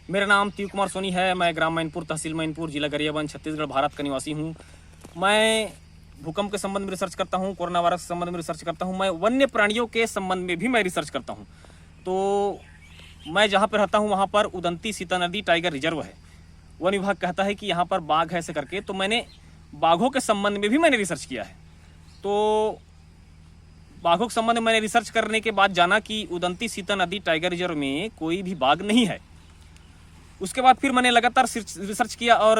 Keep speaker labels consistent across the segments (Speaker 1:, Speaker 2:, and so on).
Speaker 1: मेरा नाम तीव कुमार सोनी है। मैं ग्राम मैनपुर, तहसील मैनपुर, जिला गरियाबंद, छत्तीसगढ़, भारत का निवासी हूँ। मैं भूकंप के संबंध में रिसर्च करता हूँ, कोरोना वायरस के संबंध में रिसर्च करता हूँ, मैं वन्य प्राणियों के संबंध में भी मैं रिसर्च करता हूँ। तो मैं जहाँ पर रहता हूँ वहाँ पर उदंती सीता नदी टाइगर रिजर्व है। वन विभाग कहता है कि यहाँ पर बाघ है ऐसे करके, तो मैंने बाघों के संबंध में भी मैंने रिसर्च किया है। तो बाघों के संबंध में मैंने रिसर्च करने के बाद जाना कि उदंती सीता नदी टाइगर रिजर्व में कोई भी बाघ नहीं है। उसके बाद फिर मैंने लगातार रिसर्च किया और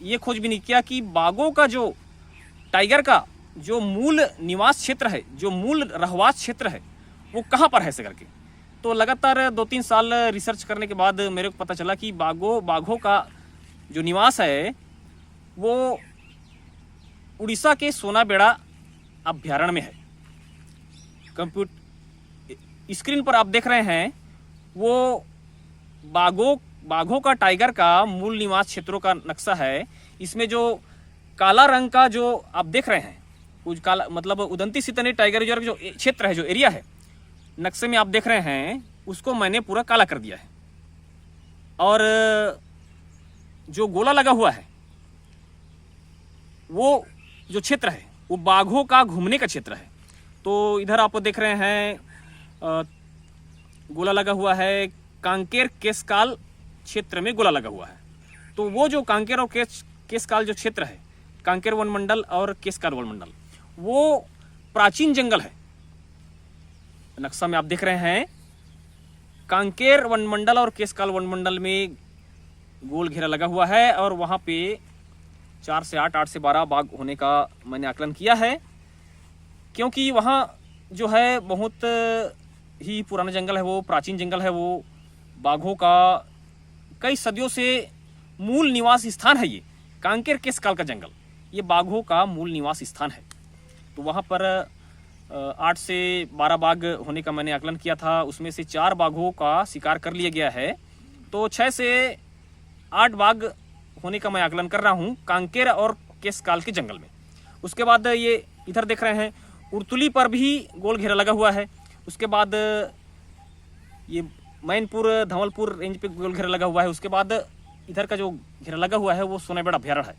Speaker 1: ये खोज भी नहीं किया कि बाघों का जो टाइगर का जो मूल निवास क्षेत्र है, जो मूल रहवास क्षेत्र है, वो कहाँ पर है ऐसे करके। तो लगातार 2-3 साल रिसर्च करने के बाद मेरे को पता चला कि बाघों का जो निवास है वो उड़ीसा के सोनाबेड़ा अभ्यारण्य में है। कंप्यूटर स्क्रीन पर आप देख रहे हैं वो बाघों का टाइगर का मूल निवास क्षेत्रों का नक्शा है। इसमें जो काला रंग का जो आप देख रहे हैं, कुछ काला मतलब उदंती सीता नदी टाइगर रिजर्व जो क्षेत्र है, जो एरिया है नक्शे में आप देख रहे हैं, उसको मैंने पूरा काला कर दिया है। और जो गोला लगा हुआ है वो जो क्षेत्र है वो बाघों का घूमने का क्षेत्र है। तो इधर आप देख रहे हैं गोला लगा हुआ है, कांकेर केसकाल क्षेत्र में गोला लगा हुआ है। तो वो जो कांकेर और केसकाल जो क्षेत्र है, कांकेर वन मंडल और केसकाल वन मंडल, वो प्राचीन जंगल है। नक्शा में आप देख रहे हैं कांकेर वन मंडल और केसकाल वन मंडल में गोल घेरा लगा हुआ है और वहां पे 4 से 8, 8 से 12 बाघ होने का मैंने आकलन किया है। क्योंकि वहाँ जो है बहुत ही पुराना जंगल है, वो प्राचीन जंगल है, वो बाघों का कई सदियों से मूल निवास स्थान है। ये कांकेर केसकाल का जंगल ये बाघों का मूल निवास स्थान है। तो वहाँ पर 8 से 12 बाघ होने का मैंने आकलन किया था। उसमें से 4 बाघों का शिकार कर लिया गया है। तो 6 से 8 बाघ होने का मैं आकलन कर रहा हूँ कांकेर और केसकाल के जंगल में। उसके बाद ये इधर देख रहे हैं उर्तुली पर भी गोल घेरा लगा हुआ है। उसके बाद ये मैनपुर धवलपुर रेंज पे गोल घेरा लगा हुआ है। उसके बाद इधर का जो घेरा लगा हुआ है वो सोनाबेड़ा अभ्यारण्य है।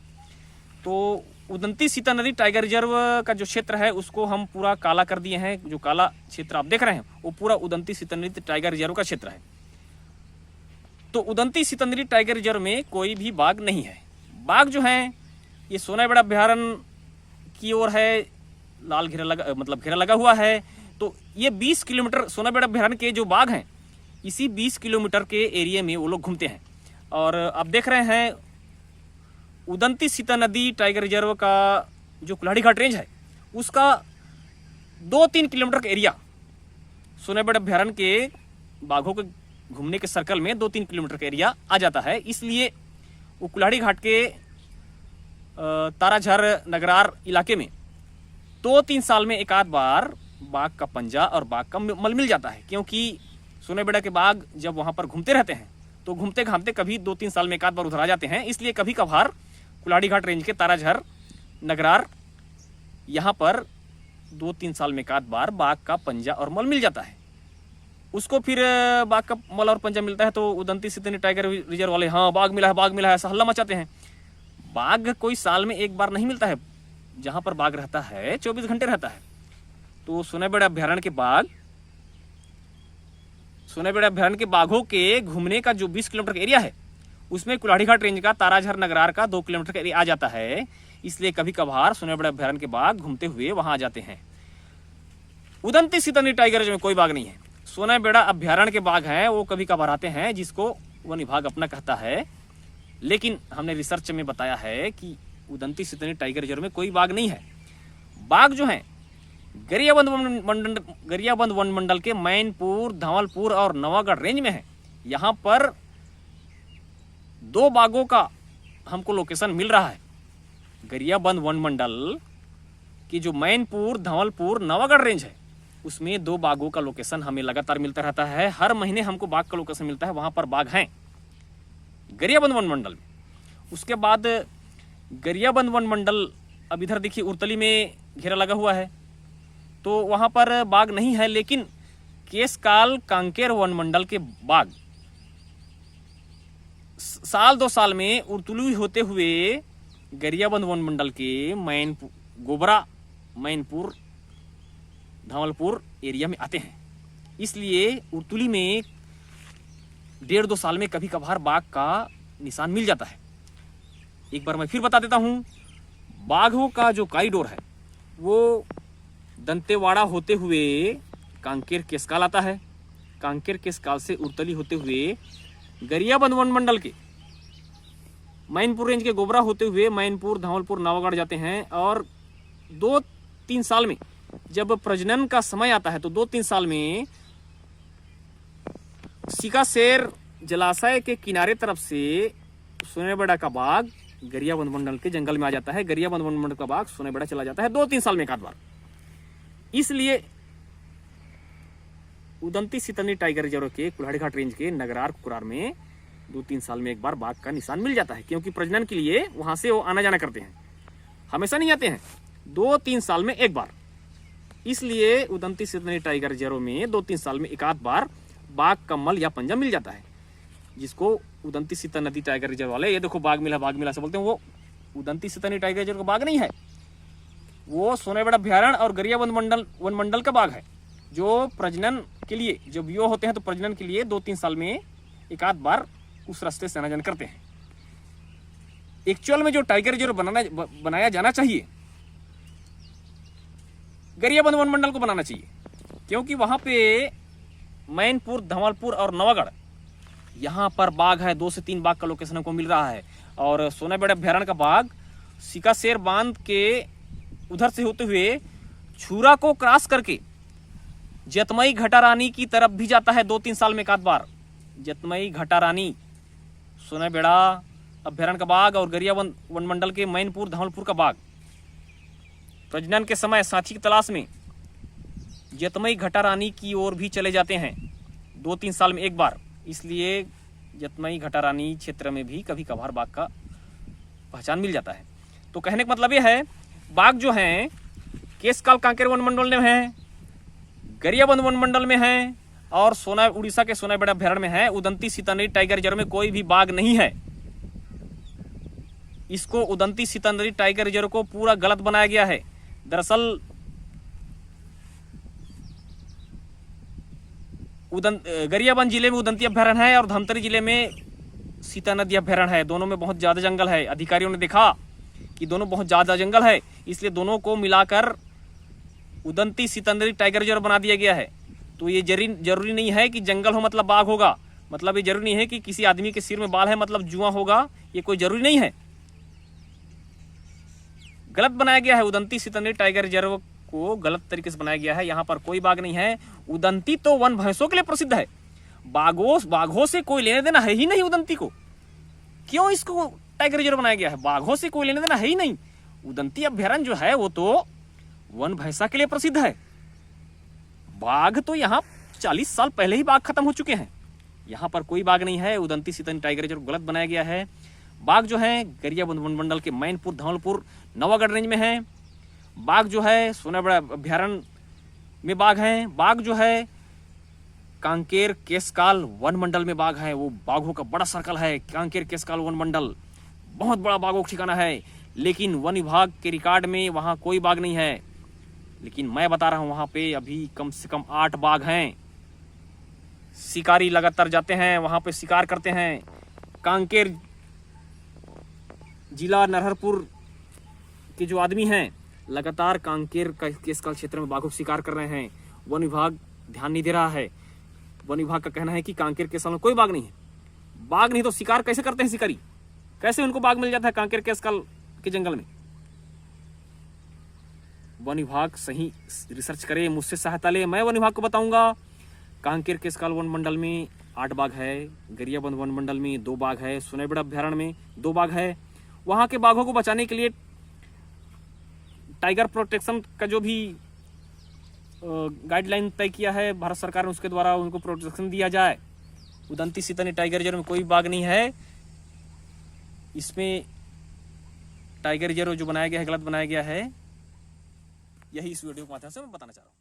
Speaker 1: तो उदंती सीता नदी टाइगर रिजर्व का जो क्षेत्र है उसको हम पूरा काला कर दिए हैं। जो काला क्षेत्र आप देख रहे हैं वो पूरा उदंती सीता नदी टाइगर रिजर्व का क्षेत्र है। तो उदंती सीता नदी टाइगर रिजर्व में कोई भी बाघ नहीं है। बाघ जो हैं ये सोनाबेड़ा अभ्यारण्य की ओर है, लाल घेरा लगा मतलब घेरा लगा हुआ है। तो ये 20 किलोमीटर सोनाबेड़ा अभ्यारण्य के जो बाघ हैं इसी 20 किलोमीटर के एरिया में वो लोग घूमते हैं। और आप देख रहे हैं उदंती सीता नदी टाइगर रिजर्व का जो कुल्हाड़ी घाट रेंज है उसका 2-3 किलोमीटर का एरिया सोनाबेड़ा अभ्यारण्य के बाघों के घूमने के सर्कल में 2-3 किलोमीटर का एरिया आ जाता है। इसलिए वो कुल्हाड़ी घाट के ताराझर नगरार इलाके में 2-3 साल में एक आध बार बाघ का पंजा और बाघ का मल मिल जाता है। क्योंकि सोनाबेड़ा के बाघ जब वहां पर घूमते रहते हैं तो घूमते घामते कभी 2-3 साल में एक आध बार उधर आ जाते हैं। इसलिए कभी कभार कुल्हाड़ी घाट रेंज के ताराझर नगरार यहाँ पर 2-3 साल में एक आध बार बाघ का पंजा और मल मिल जाता है। उसको फिर बाघ का मल और पंजा मिलता है तो उदंती सीता नदी टाइगर रिजर्व वाले हाँ बाघ मिला है ऐसा हल्ला मचाते हैं। बाघ कोई साल में एक बार नहीं मिलता है। जहां पर बाघ रहता है 24 घंटे रहता है। तो सोनाबेड़ा अभ्यारण्य के बाघों के घूमने का जो 20 किलोमीटर का एरिया है उसमें कुल्हाड़ी घाट रेंज का ताराझर नगरार का 2 किलोमीटर का एरिया आ जाता है। इसलिए कभी कभार सोनाबेड़ा अभ्यारण्य के बाघ घूमते हुए वहां आ जाते हैं। उदंती सीता नदी टाइगर रिजर्व में कोई बाघ नहीं है। सोनाबेड़ा अभ्यारण्य के बाघ हैं वो कभी कभार आते हैं, जिसको वन विभाग अपना कहता है। लेकिन हमने रिसर्च में बताया है कि उदंती सीता नदी टाइगर रिजर्व में कोई बाघ नहीं है। बाघ जो है गरियाबंद वन मंडल के मैनपुर, धवलपुर और नवागढ़ रेंज में है। यहाँ पर 2 बाघों का हमको लोकेशन मिल रहा है। गरियाबंद वन मंडल की जो मैनपुर, धवलपुर, नवागढ़ रेंज है उसमें 2 बाघों का लोकेशन हमें लगातार मिलता रहता है। हर महीने हमको बाघ का लोकेशन मिलता है, वहां पर बाघ हैं गरियाबंद वन मंडल में। उसके बाद गरियाबंद वन मंडल अब इधर देखिए उर्तली में घेरा लगा हुआ है तो वहां पर बाघ नहीं है। लेकिन केसकाल कांकेर वन मंडल के बाघ साल 2 साल में उर्तुली होते हुए गरियाबंद वन मंडल के मैनपुर, गोबरा, मैनपुर, धवलपुर एरिया में आते हैं। इसलिए उर्तुली में 1.5-2 साल में कभी कभार बाघ का निशान मिल जाता है। एक बार मैं फिर बता देता हूँ, बाघों का जो कॉरिडोर है वो दंतेवाड़ा होते हुए कांकेर केसकाल आता है, कांकेर केसकाल से उर्तुली होते हुए गरियाबंद वन मंडल के मैनपुर रेंज के गोबरा होते हुए मैनपुर, धवलपुर, नवागढ़ जाते हैं। और 2-3 साल में जब प्रजनन का समय आता है तो 2-3 साल में सिकासेर जलाशय के किनारे तरफ से सोनेबेड़ा का बाघ गरियाबंद मंडल के जंगल में आ जाता है। गरियाबंद वन मंडल का बाघ सोनेबेड़ा चला जाता है 2-3 साल में एक आध बार। इसलिए उदंती सितनी टाइगर रिजर्व के कुल्हाड़ी घाट रेंज के नगरार कुरार में 2-3 साल में एक बार बाघ का निशान मिल जाता है, क्योंकि प्रजनन के लिए वहां से वो आना जाना करते हैं, हमेशा नहीं आते हैं, 2-3 साल में एक बार। इसलिए उदंती सितनी टाइगर रिजर्व में 2-3 साल में एक आध बार बाघ का मल या पंजा मिल जाता है, जिसको उदंती सितनी नदी टाइगर रिजर्व वाले, ये देखो बाघ मिला से बोलते हैं, वो उदंती सितनी टाइगर रिजर्व का बाघ नहीं है, वो सोनेबेड़ा अभ्यारण्य और गरियाबंद वन मंडल का बाघ है, जो प्रजनन के लिए जब यो होते हैं तो प्रजनन के लिए 2-3 साल में एक आध बार उस रास्ते से आना जाना करते हैं। एक्चुअल में जो टाइगर रिजर्व बनाया जाना चाहिए, गरियाबंद वन मंडल को बनाना चाहिए, क्योंकि वहां पे मैनपुर, धवलपुर और नवागढ़, यहाँ पर बाघ है, 2 से 3 बाघ का लोकेशन हमको मिल रहा है। और सोनेबेड़ा अभ्यारण्य का बाघ सिकासेर बांध के उधर से होते हुए छुरा को क्रॉस करके जतमई घटारानी की तरफ भी जाता है 2-3 साल में एक आध बार। जतमई घटारानी, सोनेबेड़ा अभ्यारण्य का बाघ और गरियाबंद वन मंडल के मैनपुर, धवलपुर का बाघ प्रजनन के समय साथी की तलाश में जतमई घटारानी की ओर भी चले जाते हैं 2-3 साल में एक बार। इसलिए जतमई घटारानी क्षेत्र में भी कभी कभार बाघ का पहचान मिल जाता है। तो कहने का मतलब यह है, बाघ जो हैं केसकाल कांकेर वन मंडल में है, गरियाबंद वन मंडल में है और उड़ीसा के सोनेबेड़ा अभ्यारण्य में है। उदंती सितनी टाइगर रिजर्व में कोई भी बाघ नहीं है। इसको उदंती सितनी टाइगर रिजर्व को पूरा गलत बनाया गया है। दरअसल गरियाबंद जिले में उदंती अभ्यारण्य है और धमतरी जिले में सीता नदी अभ्यारण्य है। दोनों में बहुत ज्यादा जंगल है। अधिकारियों ने देखा कि दोनों बहुत ज्यादा जंगल है, इसलिए दोनों को मिलाकर उदंती सितनी टाइगर रिजर्व बना दिया गया है। तो ये जरूरी नहीं है कि जंगल हो मतलब बाघ होगा, मतलब ये जरूरी नहीं है कि किसी आदमी के सिर में बाल है मतलब जुआ होगा, ये कोई जरूरी नहीं है। गलत बनाया गया है। उदंती सितनी टाइगर रिजर्व को गलत तरीके से बनाया गया है। यहाँ पर कोई बाघ नहीं है। उदंती तो वन भैंसों के लिए प्रसिद्ध है। बाघों से कोई लेने देना है ही नहीं उदंती को। क्यों इसको टाइगर रिजर्व बनाया गया है? बाघों से कोई लेने देना है ही नहीं। उदंती अभ्यारण्य जो है वो तो वन भैंसा के लिए प्रसिद्ध है। बाघ तो यहाँ 40 साल पहले ही बाघ खत्म हो चुके हैं। यहाँ पर कोई बाघ नहीं है। उदंती सितनी टाइगर रिजर्व गलत बनाया गया है। बाघ जो है गरियाबंद वन मंडल के मैनपुर, धवलपुर, नवागढ़ रेंज में है। बाघ जो है सोनेबेड़ा अभ्यारण्य में बाघ है। बाघ जो है कांकेर केसकाल वन मंडल में बाघ है। वो बाघों का बड़ा सर्कल है। कांकेर केसकाल वन मंडल बहुत बड़ा बाघों का ठिकाना है, लेकिन वन विभाग के रिकॉर्ड में वहां कोई बाघ नहीं है। लेकिन मैं बता रहा हूं वहां पे अभी कम से कम 8 बाघ हैं। शिकारी लगातार जाते हैं वहां पे, शिकार करते हैं। कांकेर जिला नरहरपुर के जो आदमी हैं लगातार कांकेर केसकाल क्षेत्र में बाघों शिकार कर रहे हैं। वन विभाग ध्यान नहीं दे रहा है। वन विभाग का कहना है कि कांकेर केसकाल में कोई बाघ नहीं है। बाघ नहीं तो शिकार कैसे करते हैं शिकारी? कैसे उनको बाघ मिल जाता है कांकेर केसकाल के जंगल में? वन विभाग सही रिसर्च करे, मुझसे सहायता ले, मैं वन विभाग को बताऊंगा। कांकेर केसकाल वन मंडल में 8 बाघ है। गरियाबंद वन मंडल में 2 बाघ है। सोनेबेड़ा अभ्यारण्य में 2 बाघ है। वहां के बाघों को बचाने के लिए टाइगर प्रोटेक्शन का जो भी गाइडलाइन तय किया है भारत सरकार ने, उसके द्वारा उनको प्रोटेक्शन दिया जाए। उदंती सितनी टाइगर रिजर्व में कोई बाघ नहीं है। इसमें टाइगर रिजर्व जो बनाया गया है गलत बनाया गया है। यही इस वीडियो के माध्यम से मैं बताना चाह रहा हूँ।